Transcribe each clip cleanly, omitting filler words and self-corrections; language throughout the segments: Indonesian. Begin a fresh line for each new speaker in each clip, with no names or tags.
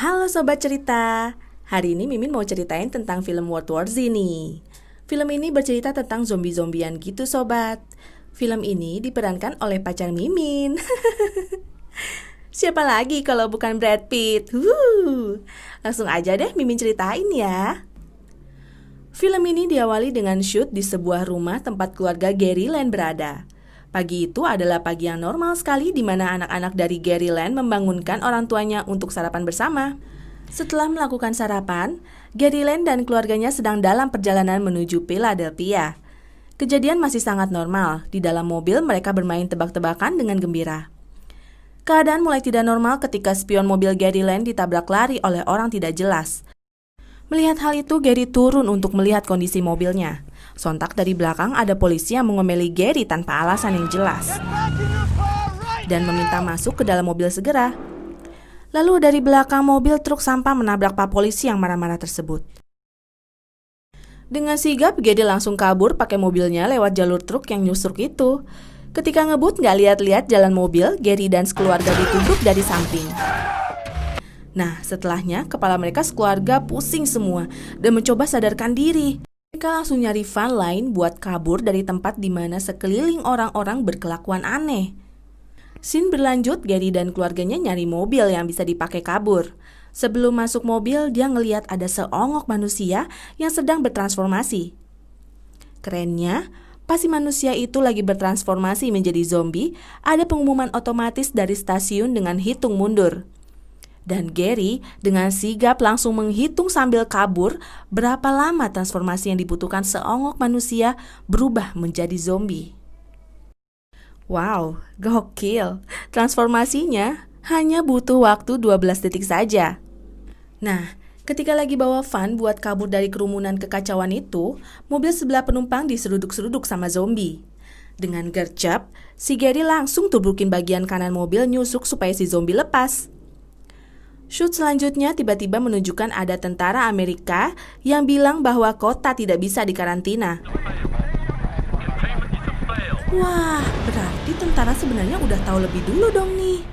Halo Sobat Cerita, hari ini Mimin mau ceritain tentang film World War Z nih. Film ini bercerita tentang zombie-zombian gitu Sobat. Film ini diperankan oleh pacar Mimin. Siapa lagi kalau bukan Brad Pitt? Langsung aja deh Mimin ceritain ya. Film ini diawali dengan shoot di sebuah rumah tempat keluarga Gary Land berada. Pagi itu adalah pagi yang normal sekali di mana anak-anak dari Gary Land membangunkan orang tuanya untuk sarapan bersama. Setelah melakukan sarapan, Gary Land dan keluarganya sedang dalam perjalanan menuju Philadelphia. Kejadian masih sangat normal. Di dalam mobil mereka bermain tebak-tebakan dengan gembira. Keadaan mulai tidak normal ketika spion mobil Gary Land ditabrak lari oleh orang tidak jelas. Melihat hal itu, Gary turun untuk melihat kondisi mobilnya. Sontak dari belakang ada polisi yang mengomeli Gary tanpa alasan yang jelas dan meminta masuk ke dalam mobil segera. Lalu dari belakang mobil truk sampah menabrak pak polisi yang marah-marah tersebut. Dengan sigap, Gary langsung kabur pakai mobilnya lewat jalur truk yang nyusruk itu. Ketika ngebut gak lihat-lihat jalan mobil, Gary dan sekeluarga ditubruk dari samping. Nah, setelahnya kepala mereka sekeluarga pusing semua dan mencoba sadarkan diri. Mereka langsung nyari van lain buat kabur dari tempat di mana sekeliling orang-orang berkelakuan aneh. Scene berlanjut, Gary dan keluarganya nyari mobil yang bisa dipakai kabur. Sebelum masuk mobil, dia ngelihat ada seonggok manusia yang sedang bertransformasi. Kerennya, pas si manusia itu lagi bertransformasi menjadi zombie, ada pengumuman otomatis dari stasiun dengan hitung mundur. Dan Gary dengan sigap langsung menghitung sambil kabur berapa lama transformasi yang dibutuhkan seonggok manusia berubah menjadi zombie. Wow, gokil. Transformasinya hanya butuh waktu 12 detik saja. Nah, ketika lagi bawa van buat kabur dari kerumunan kekacauan itu, mobil sebelah penumpang diseruduk-seruduk sama zombie. Dengan gercep, si Gary langsung tubrukin bagian kanan mobil nyusuk supaya si zombie lepas. Shoot selanjutnya tiba-tiba menunjukkan ada tentara Amerika yang bilang bahwa kota tidak bisa dikarantina. Wah, berarti tentara sebenarnya udah tahu lebih dulu dong nih.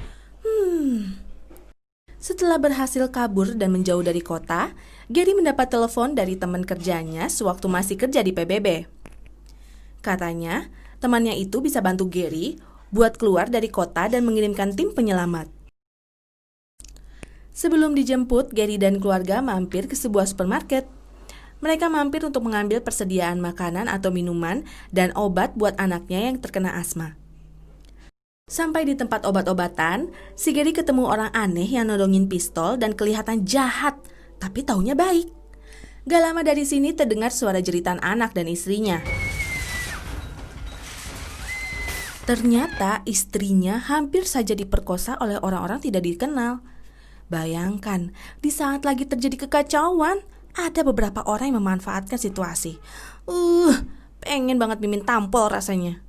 Setelah berhasil kabur dan menjauh dari kota, Gary mendapat telepon dari teman kerjanya sewaktu masih kerja di PBB. Katanya, temannya itu bisa bantu Gary buat keluar dari kota dan mengirimkan tim penyelamat. Sebelum dijemput, Gary dan keluarga mampir ke sebuah supermarket. Mereka mampir untuk mengambil persediaan makanan atau minuman dan obat buat anaknya yang terkena asma. Sampai di tempat obat-obatan, si Gary ketemu orang aneh yang nodongin pistol dan kelihatan jahat, tapi taunya baik. Gak lama dari sini terdengar suara jeritan anak dan istrinya. Ternyata istrinya hampir saja diperkosa oleh orang-orang tidak dikenal. Bayangkan, di saat lagi terjadi kekacauan, ada beberapa orang yang memanfaatkan situasi. Pengen banget Mimin tampol rasanya.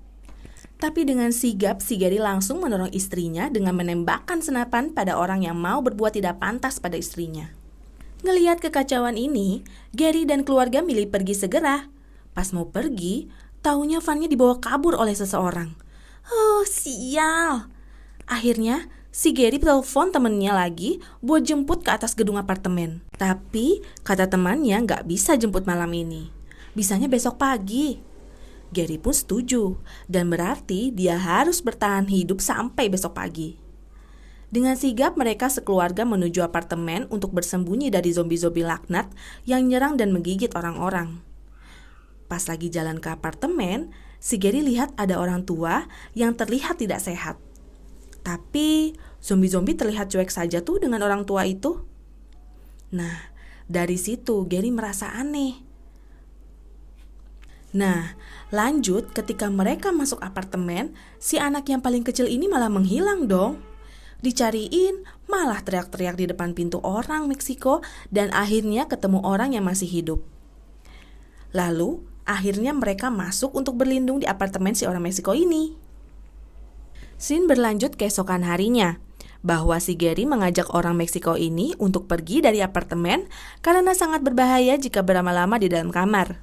Tapi dengan sigap, si Gary langsung mendorong istrinya dengan menembakkan senapan pada orang yang mau berbuat tidak pantas pada istrinya. Ngelihat kekacauan ini, Gary dan keluarga milih pergi segera. Pas mau pergi, taunya vannya dibawa kabur oleh seseorang. Sial. Akhirnya, si Gary telepon temennya lagi buat jemput ke atas gedung apartemen. Tapi kata temannya gak bisa jemput malam ini. Bisanya besok pagi. Gary pun setuju dan berarti dia harus bertahan hidup sampai besok pagi. Dengan sigap mereka sekeluarga menuju apartemen untuk bersembunyi dari zombie-zombie laknat yang nyerang dan menggigit orang-orang. Pas lagi jalan ke apartemen, si Gary lihat ada orang tua yang terlihat tidak sehat. Tapi zombie-zombie terlihat cuek saja tuh dengan orang tua itu. Nah, dari situ Gary merasa aneh. Nah, lanjut ketika mereka masuk apartemen, si anak yang paling kecil ini malah menghilang dong. Dicariin, malah teriak-teriak di depan pintu orang Meksiko dan akhirnya ketemu orang yang masih hidup. Lalu, akhirnya mereka masuk untuk berlindung di apartemen si orang Meksiko ini. Scene berlanjut keesokan harinya, bahwa si Gary mengajak orang Meksiko ini untuk pergi dari apartemen karena sangat berbahaya jika berlama-lama di dalam kamar.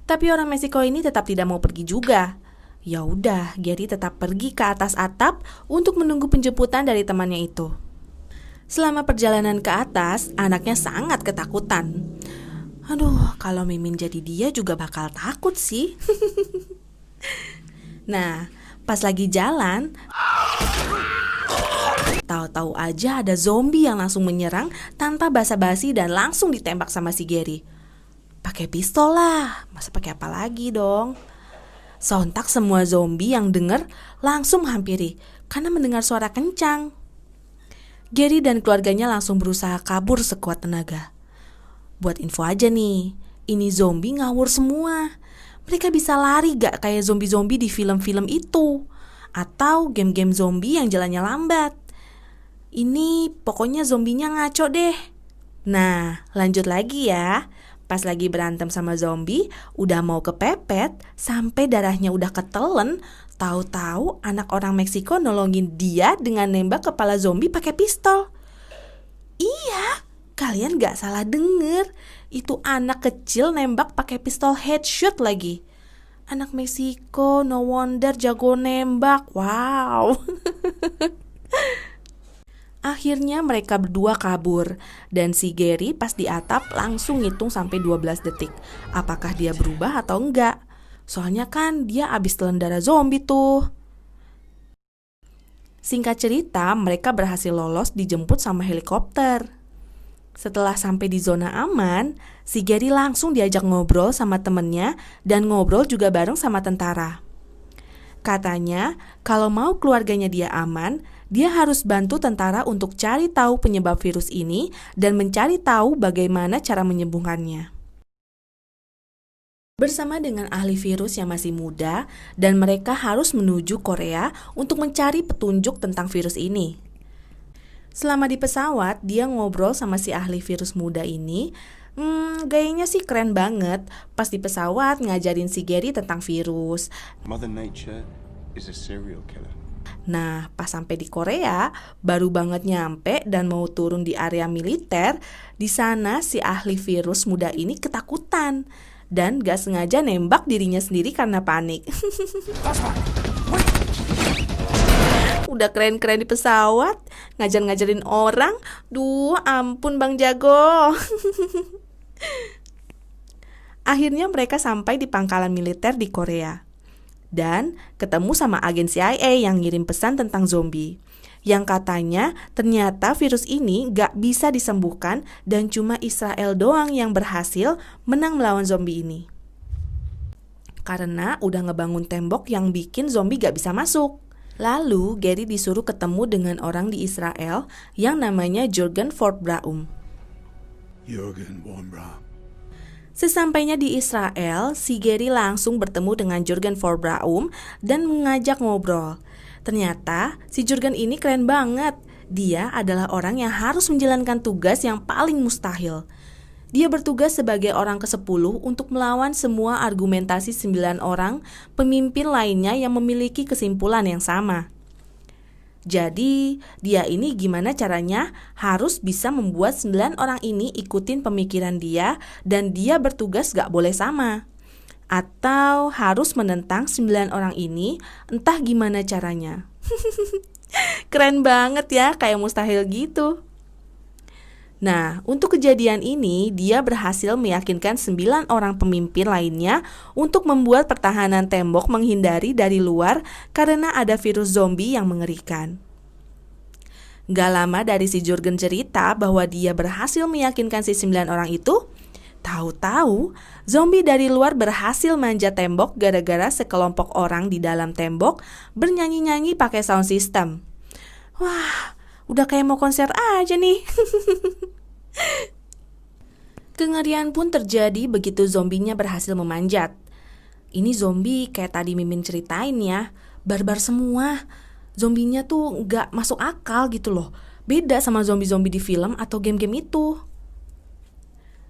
Tapi orang Meksiko ini tetap tidak mau pergi juga. Ya udah, Gary tetap pergi ke atas atap untuk menunggu penjemputan dari temannya itu. Selama perjalanan ke atas, anaknya sangat ketakutan. Aduh, kalau Mimin jadi dia juga bakal takut sih. Nah, pas lagi jalan, tahu-tahu aja ada zombie yang langsung menyerang tanpa basa-basi dan langsung ditembak sama si Gary. Pakai pistol lah, masa pakai apa lagi dong? Sontak semua zombie yang dengar langsung menghampiri karena mendengar suara kencang. Gary dan keluarganya langsung berusaha kabur sekuat tenaga. Buat info aja nih, ini zombie ngawur semua. Mereka bisa lari gak kayak zombie-zombie di film-film itu, atau game-game zombie yang jalannya lambat. Ini pokoknya zombinya ngaco deh. Nah, lanjut lagi ya. Pas lagi berantem sama zombie, udah mau kepepet, sampai darahnya udah ketelen, tahu-tahu anak orang Meksiko nolongin dia dengan nembak kepala zombie pakai pistol. Iya, kalian gak salah denger. Itu anak kecil nembak pakai pistol headshot lagi. Anak Meksiko, no wonder jago nembak. Wow. Akhirnya mereka berdua kabur, dan si Gary pas di atap langsung ngitung sampai 12 detik. Apakah dia berubah atau enggak? Soalnya kan dia abis telan darah zombie tuh. Singkat cerita, mereka berhasil lolos dijemput sama helikopter. Setelah sampai di zona aman, si Gary langsung diajak ngobrol sama temennya dan ngobrol juga bareng sama tentara. Katanya, kalau mau keluarganya dia aman, dia harus bantu tentara untuk cari tahu penyebab virus ini dan mencari tahu bagaimana cara menyembuhkannya. Bersama dengan ahli virus yang masih muda, dan mereka harus menuju Korea untuk mencari petunjuk tentang virus ini. Selama di pesawat, dia ngobrol sama si ahli virus muda ini. Gayanya sih keren banget. Pas di pesawat ngajarin si Gary tentang virus.
Mother Nature is a serial killer.
Nah, pas sampai di Korea, baru banget nyampe dan mau turun di area militer. Di sana si ahli virus muda ini ketakutan dan gak sengaja nembak dirinya sendiri karena panik. Udah keren-keren di pesawat, ngajar-ngajarin orang. Duh, ampun Bang Jago. Akhirnya mereka sampai di pangkalan militer di Korea dan ketemu sama agen CIA yang ngirim pesan tentang zombie, yang katanya ternyata virus ini gak bisa disembuhkan dan cuma Israel doang yang berhasil menang melawan zombie ini. Karena udah ngebangun tembok yang bikin zombie gak bisa masuk. Lalu Gary disuruh ketemu dengan orang di Israel yang namanya Jürgen von Braun.
Jürgen von Braun.
Sesampainya di Israel, si Gary langsung bertemu dengan Jürgen von Braun dan mengajak ngobrol. Ternyata si Jürgen ini keren banget. Dia adalah orang yang harus menjalankan tugas yang paling mustahil. Dia bertugas sebagai orang ke-10 untuk melawan semua argumentasi 9 orang pemimpin lainnya yang memiliki kesimpulan yang sama. Jadi, dia ini gimana caranya harus bisa membuat 9 orang ini ikutin pemikiran dia dan dia bertugas gak boleh sama. Atau harus menentang 9 orang ini, entah gimana caranya. Keren banget ya, kayak mustahil gitu. Nah, untuk kejadian ini, dia berhasil meyakinkan 9 orang pemimpin lainnya untuk membuat pertahanan tembok menghindari dari luar karena ada virus zombie yang mengerikan. Gak lama dari si Jürgen cerita bahwa dia berhasil meyakinkan si 9 orang itu, tahu-tahu zombie dari luar berhasil manjat tembok gara-gara sekelompok orang di dalam tembok bernyanyi-nyanyi pakai sound system. Wah, udah kayak mau konser aja nih. Kengerian pun terjadi begitu zombinya berhasil memanjat. Ini zombie kayak tadi Mimin ceritain ya, barbar semua. Zombinya tuh gak masuk akal gitu loh. Beda sama zombie-zombie di film atau game-game itu.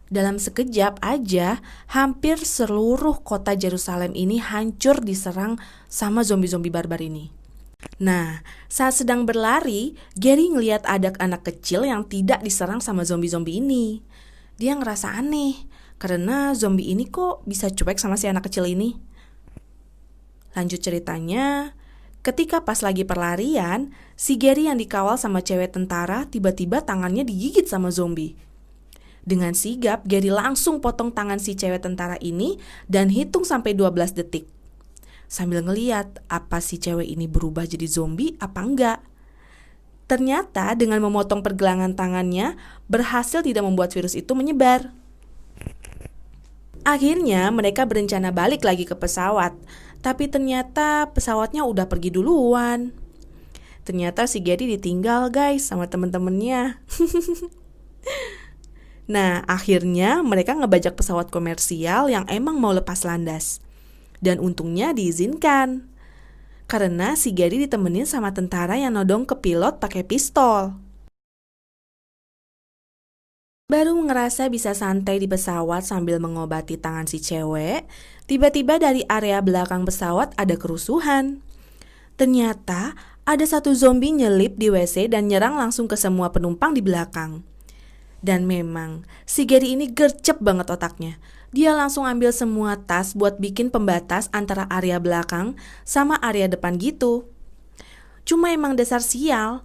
Dalam sekejap aja, hampir seluruh kota Yerusalem ini hancur diserang sama zombie-zombie barbar ini. Nah, saat sedang berlari, Gary ngeliat ada anak kecil yang tidak diserang sama zombie-zombie ini. Dia ngerasa aneh, karena zombie ini kok bisa cuek sama si anak kecil ini. Lanjut ceritanya, Ketika pas lagi perlarian, si Gary yang dikawal sama cewek tentara tiba-tiba tangannya digigit sama zombie. Dengan sigap, Gary langsung potong tangan si cewek tentara ini dan hitung sampai 12 detik. Sambil ngeliat apa si cewek ini berubah jadi zombie apa enggak. Ternyata dengan memotong pergelangan tangannya berhasil tidak membuat virus itu menyebar. Akhirnya mereka berencana balik lagi ke pesawat, tapi ternyata pesawatnya udah pergi duluan. Ternyata si Gary ditinggal guys sama temen-temennya. Nah, akhirnya mereka ngebajak pesawat komersial yang emang mau lepas landas. Dan untungnya diizinkan. Karena si Gary ditemenin sama tentara yang nodong ke pilot pakai pistol. Baru ngerasa bisa santai di pesawat sambil mengobati tangan si cewek, tiba-tiba dari area belakang pesawat ada kerusuhan. Ternyata ada satu zombie nyelip di WC dan nyerang langsung ke semua penumpang di belakang. Dan memang, si Gary ini gercep banget otaknya. Dia langsung ambil semua tas buat bikin pembatas antara area belakang sama area depan gitu. Cuma emang dasar sial.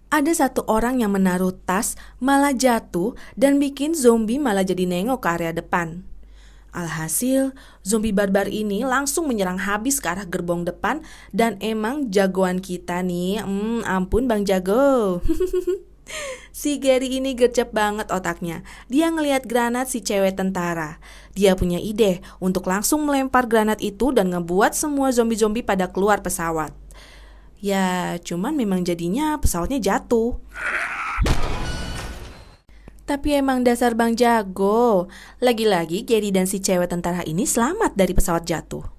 Ada satu orang yang menaruh tas malah jatuh dan bikin zombie malah jadi nengok ke area depan. Alhasil, zombie barbar ini langsung menyerang habis ke arah gerbong depan dan emang jagoan kita nih, ampun Bang Jago. Si Gary ini gercep banget otaknya. Dia ngelihat granat si cewek tentara. Dia punya ide untuk langsung melempar granat itu dan ngebuat semua zombie-zombie pada keluar pesawat. Ya, cuman memang jadinya pesawatnya jatuh. Tapi emang dasar Bang Jago. Lagi-lagi Gary dan si cewek tentara ini selamat dari pesawat jatuh.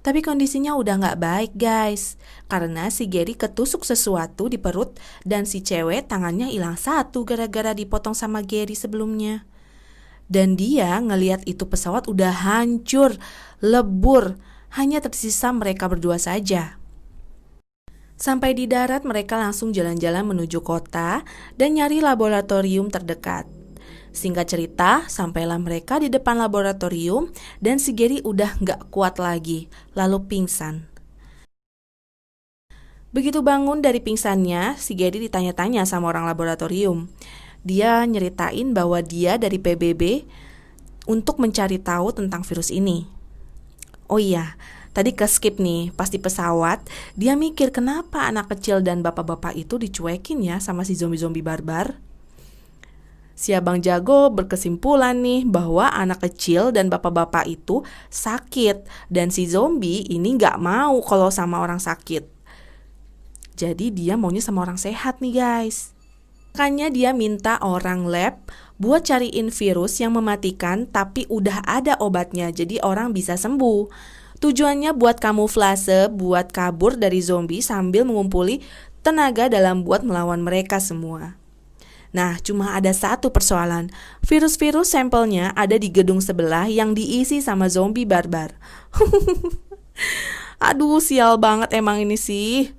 Tapi kondisinya udah gak baik guys. Karena si Gary ketusuk sesuatu di perut dan si cewek tangannya hilang satu gara-gara dipotong sama Gary sebelumnya. Dan dia ngelihat itu pesawat udah hancur, lebur. Hanya tersisa mereka berdua saja. Sampai di darat mereka langsung jalan-jalan menuju kota dan nyari laboratorium terdekat. Singkat cerita, sampailah mereka di depan laboratorium dan si Gary udah gak kuat lagi, lalu pingsan. Begitu bangun dari pingsannya, si Gary ditanya-tanya sama orang laboratorium. Dia nyeritain bahwa dia dari PBB untuk mencari tahu tentang virus ini. Oh iya, tadi ke skip nih, pas di pesawat, dia mikir kenapa anak kecil dan bapak-bapak itu dicuekin ya sama si zombie-zombie barbar. Si Abang Jago berkesimpulan nih bahwa anak kecil dan bapak-bapak itu sakit dan si zombie ini gak mau kalau sama orang sakit. Jadi dia maunya sama orang sehat nih guys. Makanya dia minta orang lab buat cariin virus yang mematikan tapi udah ada obatnya jadi orang bisa sembuh. Tujuannya buat kamuflase, buat kabur dari zombie sambil mengumpuli tenaga dalam buat melawan mereka semua. Nah, cuma ada satu persoalan. Virus-virus sampelnya ada di gedung sebelah yang diisi sama zombie barbar. Aduh, sial banget emang ini sih.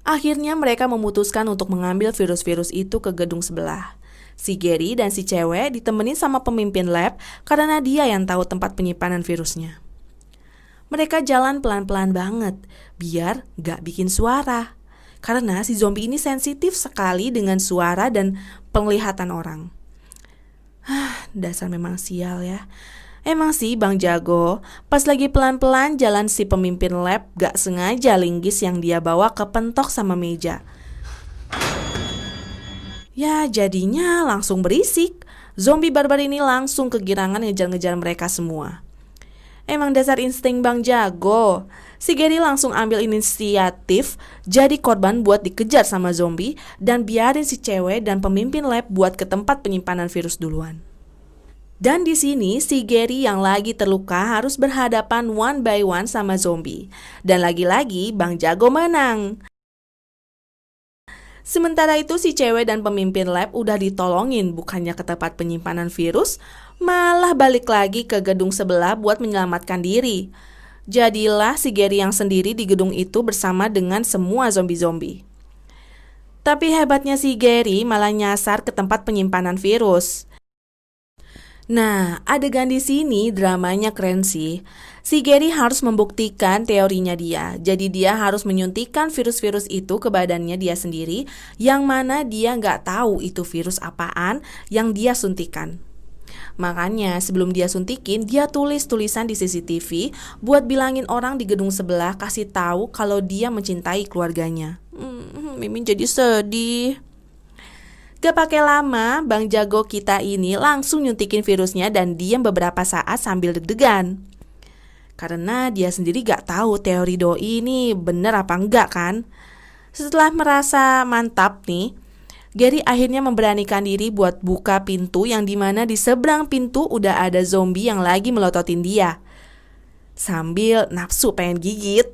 Akhirnya mereka memutuskan untuk mengambil virus-virus itu ke gedung sebelah. Si Gary dan si cewek ditemenin sama pemimpin lab karena dia yang tahu tempat penyimpanan virusnya. Mereka jalan pelan-pelan banget, biar gak bikin suara. Karena si zombie ini sensitif sekali dengan suara dan penglihatan orang. Dasar memang sial ya. Emang sih Bang Jago, pas lagi pelan-pelan jalan si pemimpin lab gak sengaja linggis yang dia bawa kepentok sama meja. Ya jadinya langsung berisik. Zombie barbar ini langsung kegirangan ngejar-ngejar mereka semua. Emang dasar insting Bang Jago. Si Gary langsung ambil inisiatif jadi korban buat dikejar sama zombie dan biarin si cewek dan pemimpin lab buat ke tempat penyimpanan virus duluan. Dan di sini si Gary yang lagi terluka harus berhadapan one by one sama zombie. Dan lagi-lagi Bang Jago menang. Sementara itu si cewek dan pemimpin lab udah ditolongin bukannya ke tempat penyimpanan virus, malah balik lagi ke gedung sebelah buat menyelamatkan diri. Jadilah si Gary yang sendiri di gedung itu bersama dengan semua zombie-zombie. Tapi hebatnya si Gary malah nyasar ke tempat penyimpanan virus. Nah, adegan di sini dramanya keren sih. Si Gary harus membuktikan teorinya dia. Jadi dia harus menyuntikkan virus-virus itu ke badannya dia sendiri, yang mana dia nggak tahu itu virus apaan yang dia suntikan. Makanya sebelum dia suntikin, dia tulis tulisan di CCTV buat bilangin orang di gedung sebelah kasih tahu kalau dia mencintai keluarganya. Mimin jadi sedih. Gak pakai lama, Bang Jago kita ini langsung nyuntikin virusnya dan diam beberapa saat sambil deg-degan. Karena dia sendiri gak tahu teori doi ini bener apa enggak kan. Setelah merasa mantap nih, Gary akhirnya memberanikan diri buat buka pintu yang dimana di seberang pintu udah ada zombie yang lagi melototin dia. Sambil nafsu pengen gigit.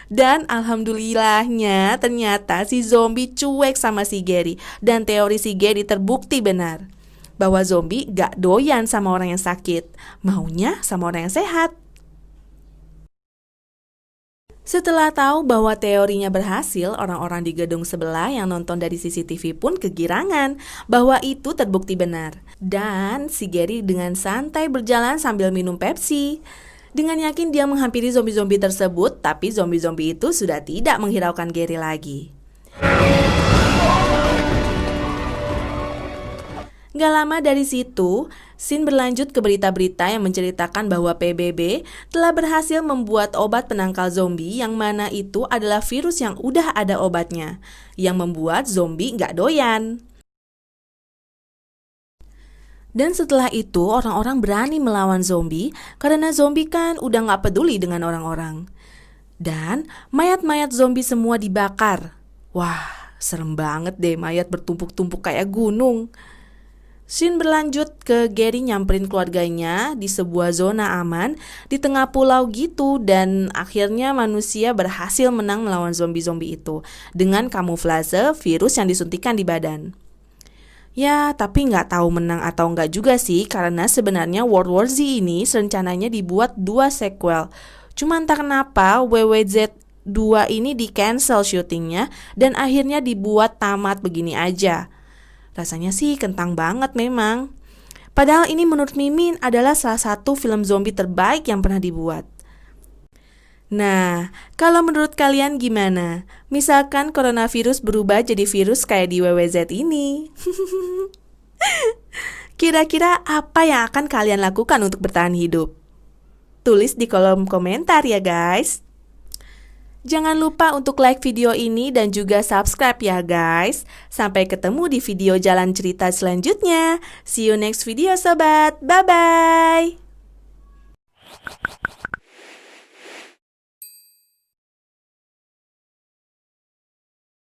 Dan alhamdulillahnya ternyata si zombie cuek sama si Gary. Dan teori si Gary terbukti benar, bahwa zombie gak doyan sama orang yang sakit, maunya sama orang yang sehat. Setelah tahu bahwa teorinya berhasil, orang-orang di gedung sebelah yang nonton dari CCTV pun kegirangan bahwa itu terbukti benar. Dan si Gary dengan santai berjalan sambil minum Pepsi. Dengan yakin dia menghampiri zombie-zombie tersebut, tapi zombie-zombie itu sudah tidak menghiraukan Gary lagi. Gak lama dari situ, scene berlanjut ke berita-berita yang menceritakan bahwa PBB telah berhasil membuat obat penangkal zombie yang mana itu adalah virus yang udah ada obatnya, yang membuat zombie gak doyan. Dan setelah itu orang-orang berani melawan zombie karena zombie kan udah gak peduli dengan orang-orang. Dan mayat-mayat zombie semua dibakar. Wah, serem banget deh, mayat bertumpuk-tumpuk kayak gunung. Scene berlanjut ke Gary nyamperin keluarganya di sebuah zona aman di tengah pulau gitu, dan akhirnya manusia berhasil menang melawan zombie-zombie itu dengan kamuflase virus yang disuntikan di badan. Ya, tapi nggak tahu menang atau nggak juga sih, karena sebenarnya World War Z ini rencananya dibuat 2 sequel. Cuma entah kenapa WWZ 2 ini di cancel syutingnya dan akhirnya dibuat tamat begini aja. Rasanya sih kentang banget memang. Padahal ini menurut Mimin adalah salah satu film zombie terbaik yang pernah dibuat. Nah, kalau menurut kalian gimana? Misalkan coronavirus berubah jadi virus kayak di WWZ ini. Kira-kira apa yang akan kalian lakukan untuk bertahan hidup? Tulis di kolom komentar ya guys. Jangan lupa untuk like video ini dan juga subscribe ya guys. Sampai ketemu di video jalan cerita selanjutnya. See you next video sobat. Bye-bye.